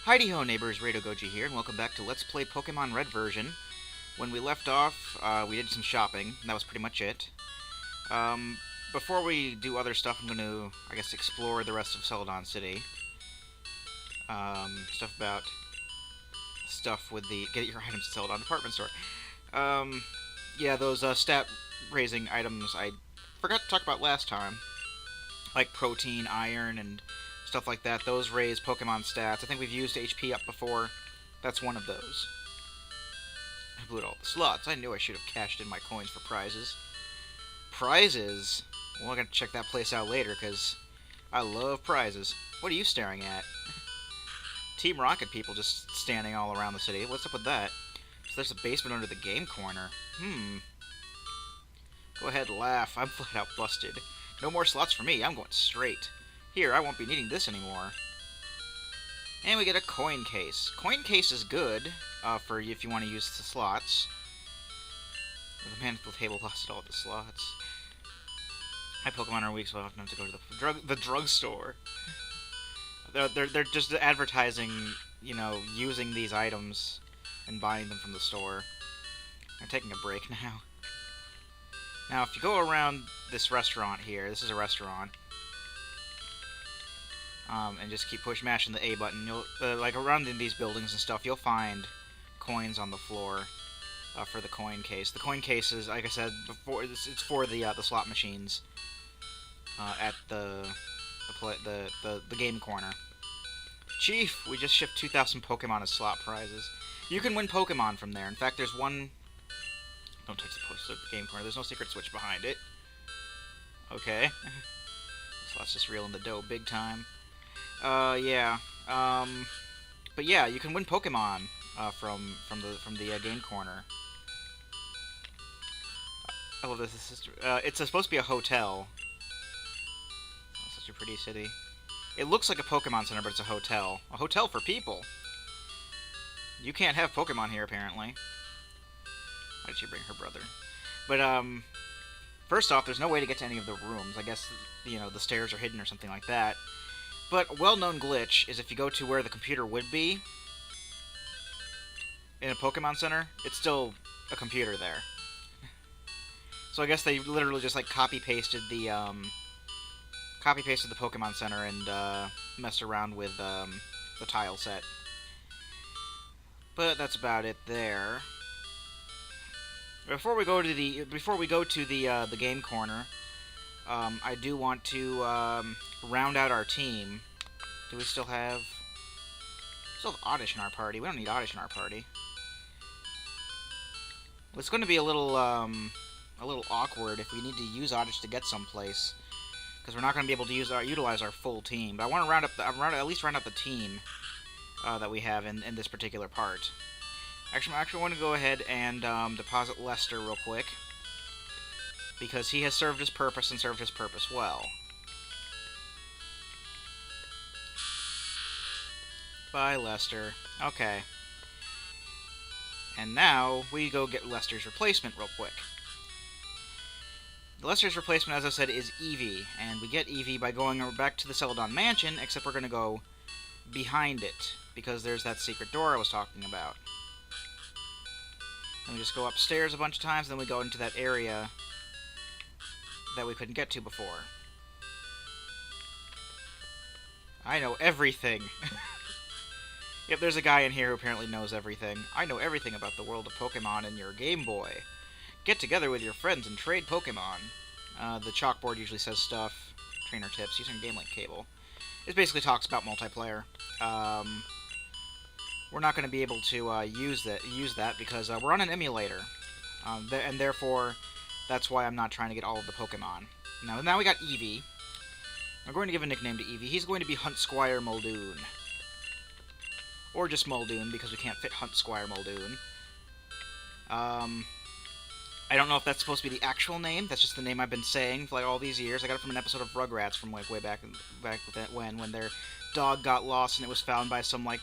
Heidi-ho neighbors, Radio Goji here, and welcome back to Let's Play Pokemon Red version. When we left off, we did some shopping, and that was pretty much it. Before we do other stuff, I'm going to, I guess, explore the rest of Celadon City. Stuff with the get your items at Celadon department store. Yeah, those stat-raising items I forgot to talk about last time. Like protein, iron, and stuff like that. Those raise Pokemon stats. I think we've used HP up before. That's one of those. I blew all the slots. I knew I should have cashed in my coins for prizes. Prizes? Well, I gotta check that place out later, because I love prizes. What are you staring at? Team Rocket people just standing all around the city. What's up with that? So there's a basement under the game corner. Go ahead, laugh. I'm flat out busted. No more slots for me. I'm going straight. Here, I won't be needing this anymore. And we get a coin case. Coin case is good for if you want to use the slots. The man at the table lost it all at the slots. My Pokemon are weak, so I often have to go to the drugstore. They're just advertising, you know, using these items and buying them from the store. I'm taking a break now. Now, if you go around this restaurant here, this is a restaurant, and just keep mashing the A button, you'll, like around in these buildings and stuff, you'll find coins on the floor for the coin case. The coin case is, like I said before, it's for the slot machines at the game corner. Chief, we just shipped 2,000 Pokemon as slot prizes. You can win Pokemon from there. In fact, there's one. Don't touch the poster at the game corner. There's no secret switch behind it. Okay. Slot's just reeling the dough big time. Yeah. But yeah, you can win Pokemon from the game corner. I love this. It's supposed to be a hotel. Oh, such a pretty city. It looks like a Pokemon Center, but it's a hotel. A hotel for people. You can't have Pokemon here, apparently. Why did she bring her brother? But, first off, there's no way to get to any of the rooms. I guess, you know, the stairs are hidden or something like that. But a well-known glitch is if you go to where the computer would be in a Pokemon Center, it's still a computer there. So I guess they literally just, like, copy-pasted the Pokemon Center and, messed around with, the tile set. But that's about it there. Before we go to the game corner, I do want to round out our team. Do we still have Oddish in our party? We don't need Oddish in our party. It's going to be a little awkward if we need to use Oddish to get someplace, because we're not going to be able to utilize our full team. But I want to at least round up the team that we have in this particular part. Actually, I want to go ahead and deposit Lester real quick, because he has served his purpose and served his purpose well. Bye, Lester. Okay. And now we go get Lester's replacement real quick. Lester's replacement, as I said, is Eevee, and we get Eevee by going back to the Celadon Mansion, except we're going to go behind it, because there's that secret door I was talking about. And we just go upstairs a bunch of times, and then we go into that area that we couldn't get to before. I know everything! Yep, there's a guy in here who apparently knows everything. I know everything about the world of Pokemon and your Game Boy. Get together with your friends and trade Pokemon. The chalkboard usually says stuff. Trainer tips, using Game Link cable. It basically talks about multiplayer. We're not going to be able to use that because we're on an emulator, and therefore that's why I'm not trying to get all of the Pokemon. Now we got Eevee. We're going to give a nickname to Eevee. He's going to be Hunt Squire Muldoon, or just Muldoon because we can't fit Hunt Squire Muldoon. I don't know if that's supposed to be the actual name. That's just the name I've been saying for like all these years. I got it from an episode of Rugrats from like way back when their dog got lost and it was found by some like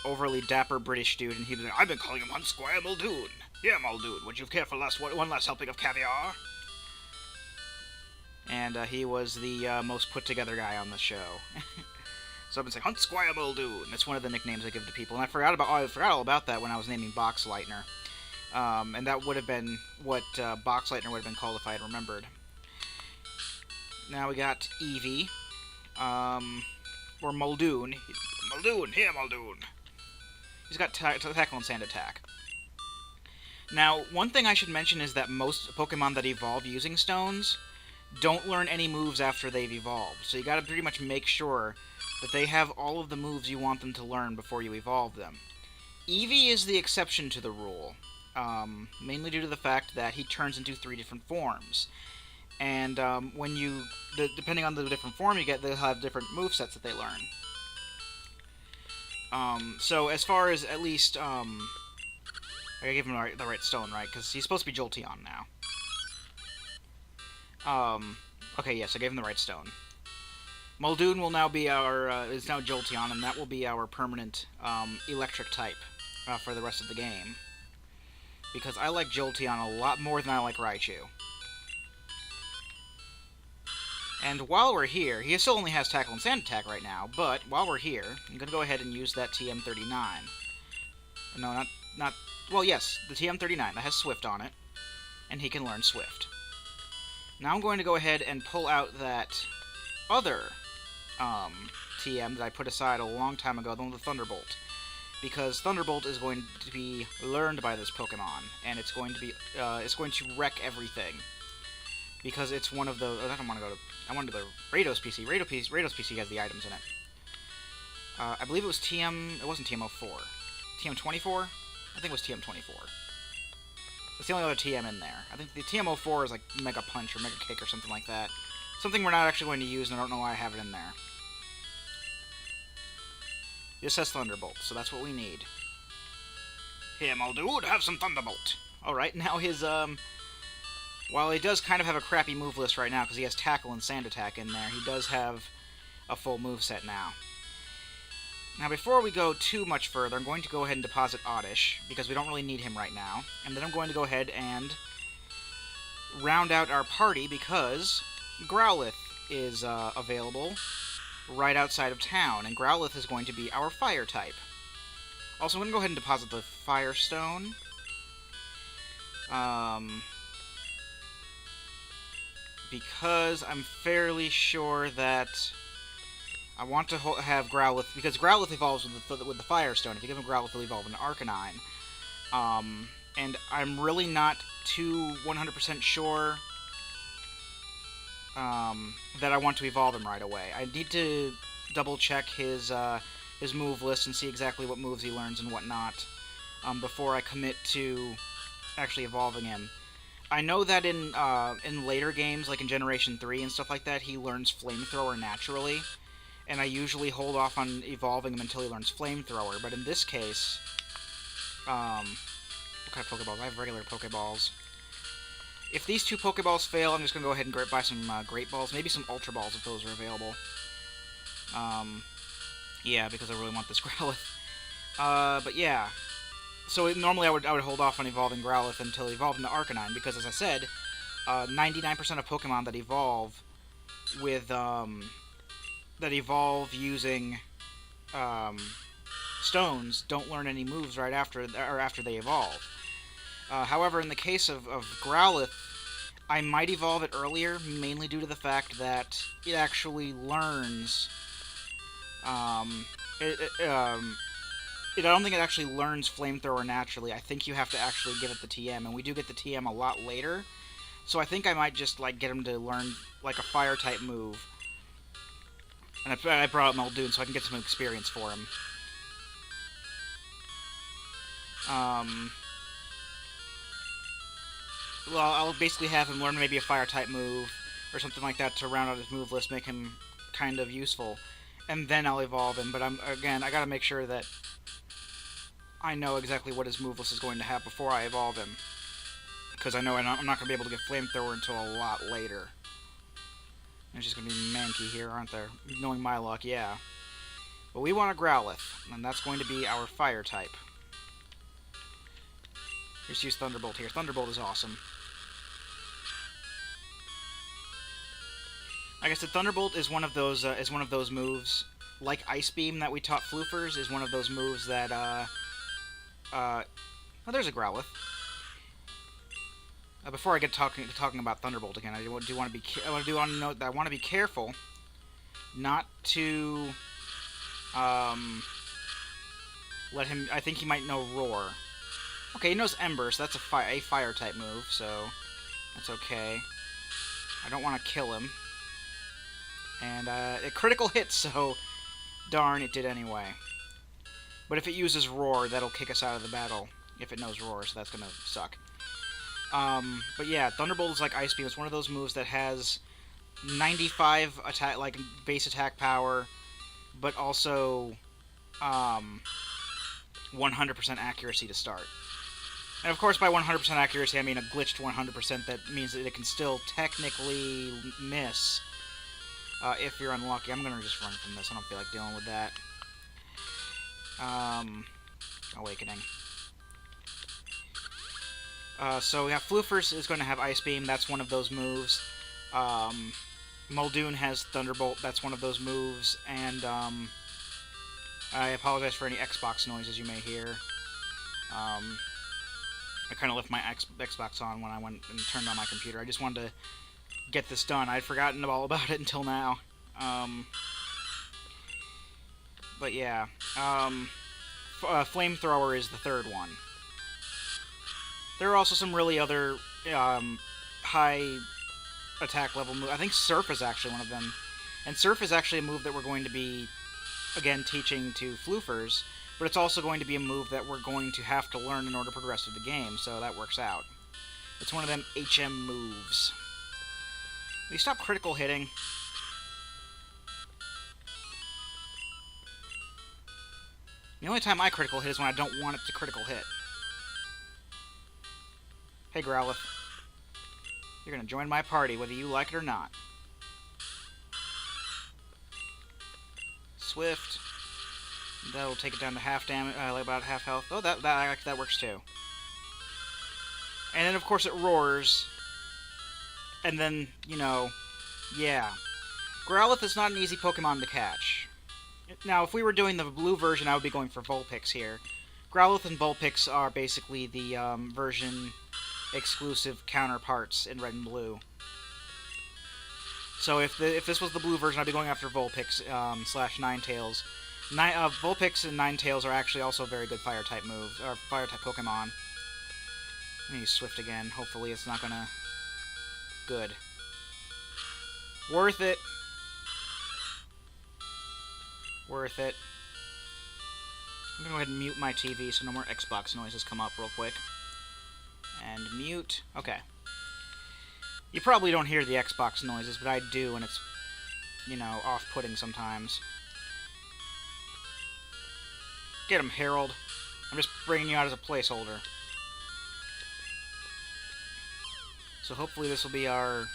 overly dapper British dude, and he was like, I've been calling him Hunt Squire Muldoon. Yeah, Muldoon, would you care for one last helping of caviar? And he was the most put-together guy on the show. So I've been saying, Hunt Squire Muldoon. That's one of the nicknames I give to people. And I forgot all about that when I was naming Box Lightner. And that would have been what Box Lightner would have been called if I had remembered. Now we got Eevee. Or Muldoon. Muldoon, here, Muldoon. He's got Tackle and Sand Attack. Now, one thing I should mention is that most Pokemon that evolve using stones don't learn any moves after they've evolved. So you gotta pretty much make sure that they have all of the moves you want them to learn before you evolve them. Eevee is the exception to the rule, mainly due to the fact that he turns into 3 different forms. And when you, depending on the different form you get, they'll have different movesets that they learn. So as far as at least, I gotta give him the right stone, right? Because he's supposed to be Jolteon now. Okay, yes, I gave him the right stone. Muldoon will now be our, is now Jolteon, and that will be our permanent, electric type, for the rest of the game. Because I like Jolteon a lot more than I like Raichu. And while we're here, he still only has Tackle and Sand Attack right now, but while we're here, I'm gonna go ahead and use that TM39. No, not, well, yes, the TM39, that has Swift on it, and he can learn Swift. Now I'm going to go ahead and pull out that other TM that I put aside a long time ago, the one with Thunderbolt. Because Thunderbolt is going to be learned by this Pokemon, and it's going to be, it's going to wreck everything. Because it's one of the, I don't want to go to, I wanted to go to Rados PC. Rados PC has the items in it. I believe it was TM, it wasn't TM04. TM24? I think it was TM24. That's the only other TM in there. I think the TM04 is like Mega Punch or Mega Kick or something like that. Something we're not actually going to use, and I don't know why I have it in there. This says Thunderbolt, so that's what we need. Here, Muldoon, have some Thunderbolt. Alright, now his, while he does kind of have a crappy move list right now, because he has Tackle and Sand Attack in there, he does have a full moveset now. Now, before we go too much further, I'm going to go ahead and deposit Oddish, because we don't really need him right now. And then I'm going to go ahead and round out our party, because Growlithe is available right outside of town, and Growlithe is going to be our Fire type. Also, I'm going to go ahead and deposit the Firestone. Because I'm fairly sure that I want to have Growlithe, because Growlithe evolves with the Firestone. If you give him Growlithe, he'll evolve into Arcanine. And I'm really not too 100% sure that I want to evolve him right away. I need to double-check his move list and see exactly what moves he learns and whatnot before I commit to actually evolving him. I know that in later games, like in Generation 3 and stuff like that, he learns Flamethrower naturally, and I usually hold off on evolving him until he learns Flamethrower, but in this case, what kind of Pokeballs? I have regular Pokeballs. If these 2 Pokeballs fail, I'm just going to go ahead and buy some Great Balls, maybe some Ultra Balls if those are available. Yeah, because I really want this Growlithe. But yeah. So normally I would hold off on evolving Growlithe until he evolved into Arcanine, because as I said, 99% of Pokemon that evolve with that evolve using stones don't learn any moves right after they evolve. However, in the case of Growlithe, I might evolve it earlier, mainly due to the fact that it actually learns. I don't think it actually learns Flamethrower naturally. I think you have to actually give it the TM, and we do get the TM a lot later. So I think I might just like get him to learn like a Fire-type move. And I brought up Muldoon so I can get some experience for him. Well, I'll basically have him learn maybe a Fire-type move or something like that to round out his move list, make him kind of useful. And then I'll evolve him, but again, I gotta make sure that I know exactly what his move list is going to have before I evolve him. Because I know I'm not going to be able to get Flamethrower until a lot later. There's just going to be Mankey here, aren't there? Knowing my luck, yeah. But we want a Growlithe, and that's going to be our Fire type. Just use Thunderbolt here. Thunderbolt is awesome. Like I said, Thunderbolt is one of those moves like Ice Beam that we taught Floofers is one of those moves that, oh, there's a Growlithe. Before I get talking about Thunderbolt again, I do want to be. I want to note that I want to be careful not to let him. I think he might know Roar. Okay, he knows Ember, so that's a fire type move, so that's okay. I don't want to kill him, and it critical hit, so darn, it did anyway. But if it uses Roar, that'll kick us out of the battle. If it knows Roar, so that's gonna suck. But yeah, Thunderbolt is like Ice Beam. It's one of those moves that has 95 attack, like base attack power, but also 100% accuracy to start. And of course, by 100% accuracy, I mean a glitched 100%. That means that it can still technically miss if you're unlucky. I'm gonna just run from this. I don't feel like dealing with that. Awakening. So we have Floofers is going to have Ice Beam. That's one of those moves. Muldoon has Thunderbolt. That's one of those moves. And I apologize for any Xbox noises you may hear. I kind of left my Xbox on when I went and turned on my computer. I just wanted to get this done. I'd forgotten all about it until now. But yeah. Flamethrower is the third one. There are also some really other high attack level moves. I think Surf is actually one of them. And Surf is actually a move that we're going to be, again, teaching to Floofers, but it's also going to be a move that we're going to have to learn in order to progress through the game, so that works out. It's one of them HM moves. Will you stop critical hitting? The only time I critical hit is when I don't want it to critical hit. Hey, Growlithe. You're gonna join my party, whether you like it or not. Swift. That'll take it down to half damage, like about half health. Oh, that works too. And then, of course, it roars. And then, you know, yeah. Growlithe is not an easy Pokemon to catch. Now, if we were doing the blue version, I would be going for Vulpix here. Growlithe and Vulpix are basically the version exclusive counterparts in red and blue. So if this was the blue version, I'd be going after Vulpix slash Ninetales. Vulpix and Ninetales are actually also very good fire type moves, or fire type Pokemon. Let me use Swift again. Hopefully it's not gonna. Good. Worth it. Worth it. I'm gonna go ahead and mute my TV so no more Xbox noises come up real quick. And mute. Okay. You probably don't hear the Xbox noises, but I do, and it's, you know, off-putting sometimes. Get him, Harold. I'm just bringing you out as a placeholder. So hopefully this will be our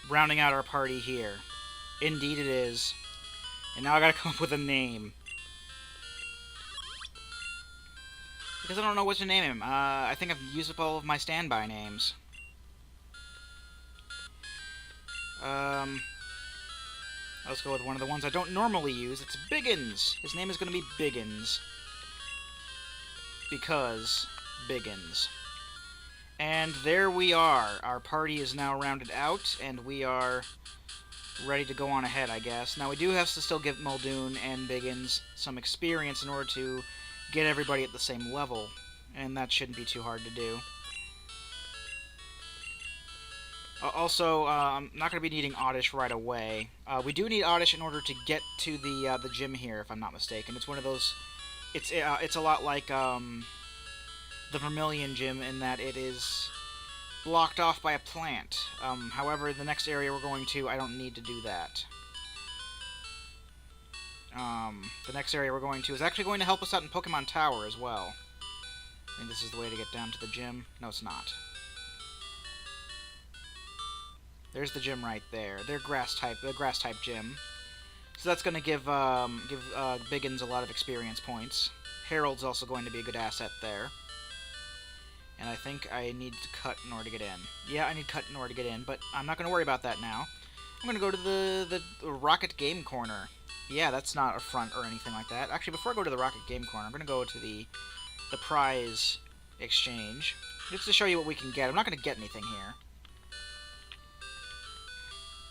rounding out our party here. Indeed it is. And now I gotta come up with a name. Because I don't know what to name him. I think I've used up all of my standby names. Let's go with one of the ones I don't normally use. It's Biggins. His name is going to be Biggins. Because Biggins. And there we are. Our party is now rounded out, and we are ready to go on ahead, I guess. Now, we do have to still give Muldoon and Biggins some experience in order to get everybody at the same level, and that shouldn't be too hard to do. Also, I'm not going to be needing Oddish right away. We do need Oddish in order to get to the gym here, if I'm not mistaken. It's one of those. It's a lot like the Vermilion gym in that it is blocked off by a plant. However, the next area we're going to, I don't need to do that. The next area we're going to is actually going to help us out in Pokemon Tower as well. I think this is the way to get down to the gym. No, it's not. There's the gym right there. They're the grass type gym. So that's going to give Biggins a lot of experience points. Harold's also going to be a good asset there. And I think I need to cut in order to get in. Yeah, I need cut in order to get in, but I'm not going to worry about that now. I'm going to go to the Rocket Game Corner. yeah, that's not a front or anything like that. Actually, before I go to the Rocket Game Corner, I'm going to go to the prize exchange, just to show you what we can get. I'm not going to get anything here.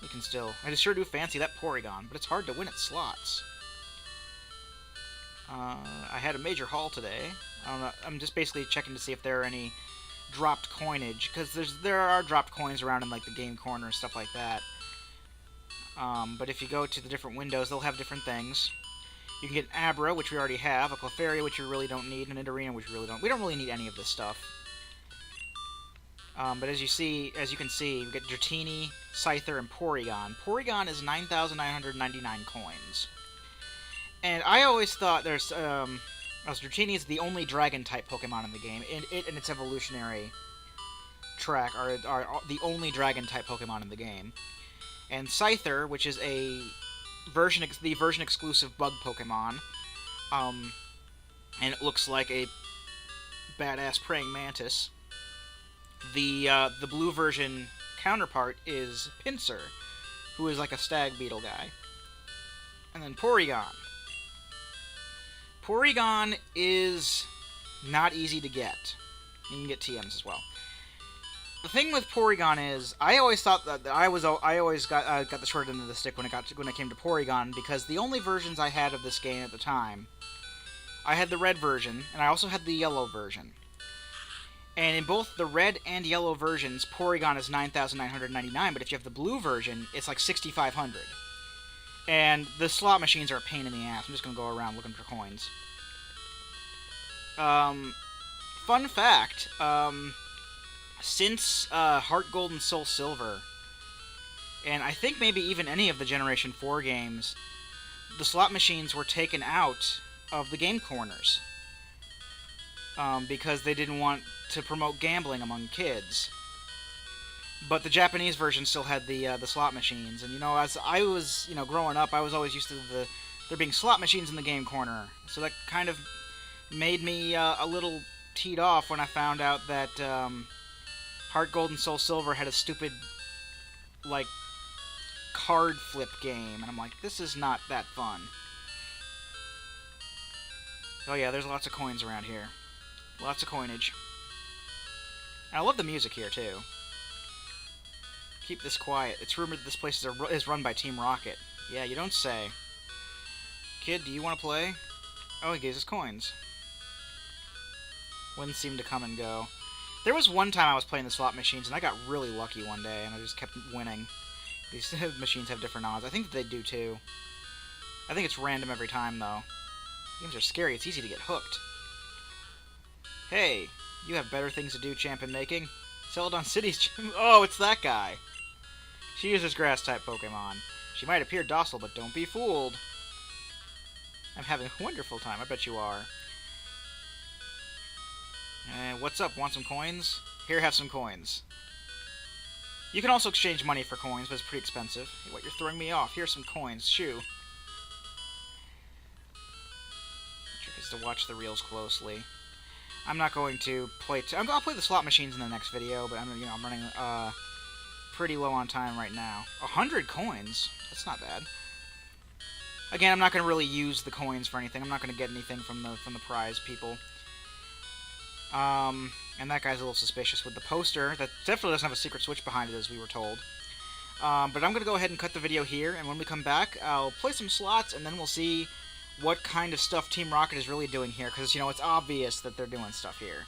We can still... I just sure do fancy that Porygon, but it's hard to win at slots. I had a major haul today. I don't know, I'm just basically checking to see if there are any dropped coinage, because there are dropped coins around in like the game corner and stuff like that. But if you go to the different windows, they'll have different things. You can get an Abra, which we already have, a Clefairy, which we really don't need, and an Nidorina, which we really don't. We don't really need any of this stuff. But as you can see, we get Dratini, Scyther, and Porygon. Porygon is 9,999 coins. And I always thought Dratini is the only Dragon-type Pokemon in the game. It and its evolutionary track are the only Dragon-type Pokemon in the game. And Scyther, which is the version-exclusive Bug Pokemon, and it looks like a badass praying mantis. The blue version counterpart is Pinsir, who is like a stag beetle guy. And then Porygon. Porygon is not easy to get. You can get TMs as well. The thing with Porygon is, I always thought that I always got the short end of the stick when it came to Porygon, because the only versions I had of this game at the time, I had the red version and I also had the yellow version. And in both the red and yellow versions, Porygon is 9,999, but if you have the blue version, it's like 6,500. And the slot machines are a pain in the ass. I'm just going to go around looking for coins. Fun fact, since Heart Gold and Soul Silver, and I think maybe even any of the Generation 4 games, the slot machines were taken out of the game corners. Because they didn't want to promote gambling among kids. But the Japanese version still had the slot machines, and as I was growing up, I was always used to there being slot machines in the game corner. So that kind of made me a little teed off when I found out that Heart Gold and Soul Silver had a stupid like card flip game, and I'm like, this is not that fun. Oh yeah, there's lots of coins around here. Lots of coinage. And I love the music here, too. Keep this quiet. It's rumored that this place is run by Team Rocket. Yeah, you don't say. Kid, do you want to play? Oh, he gives us coins. Wins seem to come and go. There was one time I was playing the slot machines, and I got really lucky one day, and I just kept winning. These machines have different odds. I think that they do, too. I think it's random every time, though. Games are scary. It's easy to get hooked. Hey, you have better things to do, champion making. Celadon City's... Oh, it's that guy. She uses Grass-type Pokemon. She might appear docile, but don't be fooled. I'm having a wonderful time. I bet you are. What's up? Want some coins? Here, have some coins. You can also exchange money for coins, but it's pretty expensive. Hey, what, you're throwing me off. Here's some coins. Shoo. The trick is to watch the reels closely. I'm not going to play... I'll play the slot machines in the next video, but I'm running pretty low on time right now. 100 coins? That's not bad. Again, I'm not going to really use the coins for anything. I'm not going to get anything from the prize people. And that guy's a little suspicious with the poster. That definitely doesn't have a secret switch behind it, as we were told. But I'm going to go ahead and cut the video here, and when we come back, I'll play some slots, and then we'll see what kind of stuff Team Rocket is really doing here, because, it's obvious that they're doing stuff here.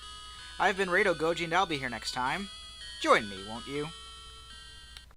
I've been Rado Goji, and I'll be here next time. Join me, won't you?